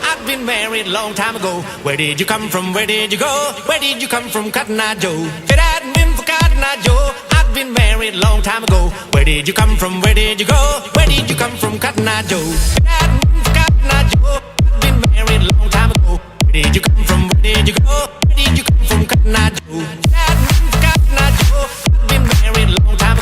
I've been married long time ago. Where did you come from? Where did you go? Where did you come from, Cotton Eye Joe? If it hadn't been for Cotton Eye Joe, I've been married long time ago. Where did you come from? Where did you go? Where did you come from, Cotton Eye Joe? If it hadn't been for Cotton Eye Joe, I've been married long time ago. Where did you come from? Where did you go? Where did you come from, Cotton Eye Joe? If it hadn't been for Cotton Eye Joe, I've been married long time ago.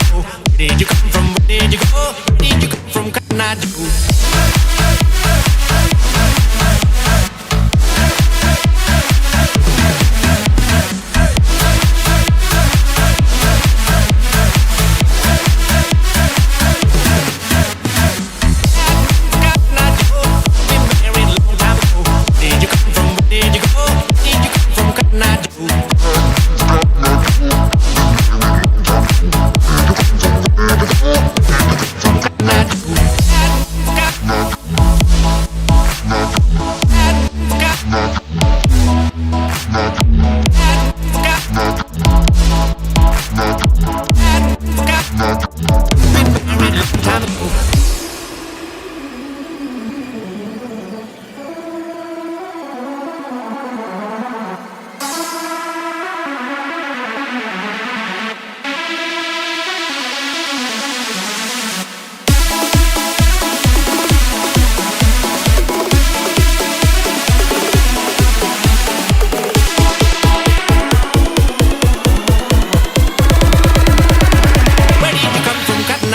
Where did you come from? Where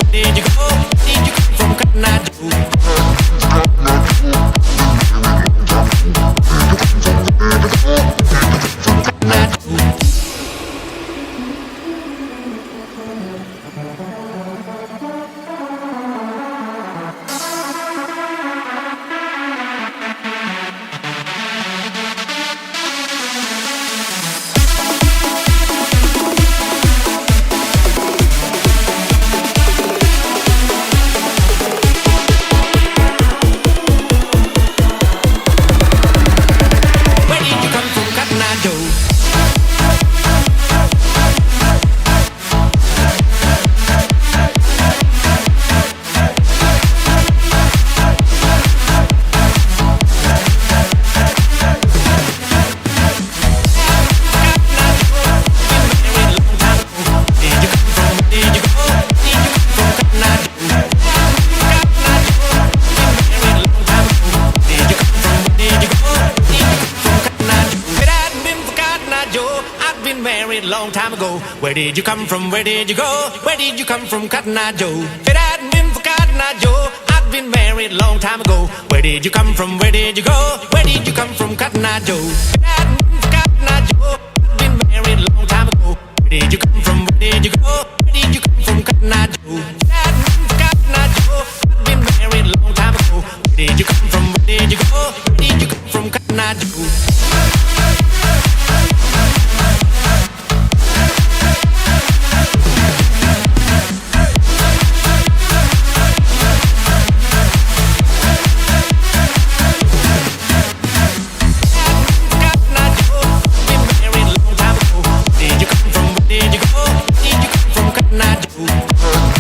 did you go? Where did you come from, Cotton Eye Joe? Long time ago, where did you come from? Where did you go? Where did you come from, Cotton Eye Joe? If it hadn't been for Cotton Eye Joe, I've been married long time ago. Where did you come from? Where did you go? Where did you come from, Cotton Eye Joe? If it hadn't been for Cotton Eye Joe, I've been married long time ago. Where did you come from? Where did you go? Where did you come from, Cotton Eye Joe? If it hadn't been for Cotton Eye Joe, I've been married long time ago. Where did you come from? Where did you go? Where did you come from, Cotton Eye Joe? Did you come from? Where did you go? Where did you come from, Cotton Eye Joe?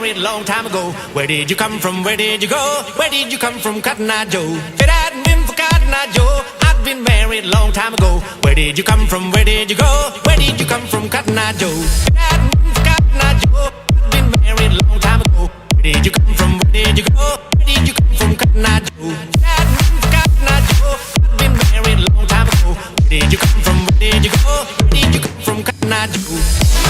married long time ago. Where did you come from? Where did you go? Where did you come from, Cotton Eye Joe? If it hadn't been for Cotton Eye Joe, I'd been married long time ago. Where did you come from? Where did you go? Where did you come from, Cotton Eye Joe? If it hadn't been for Cotton Eye Joe, I'd been married long time ago. Where did you come from? Where did you go? Where did you come from, Cotton Eye Joe? If it hadn't been for Cotton Eye Joe, I'd been married long time ago. Where did you come from? Where did you go? Where did you come from, Cotton Eye Joe?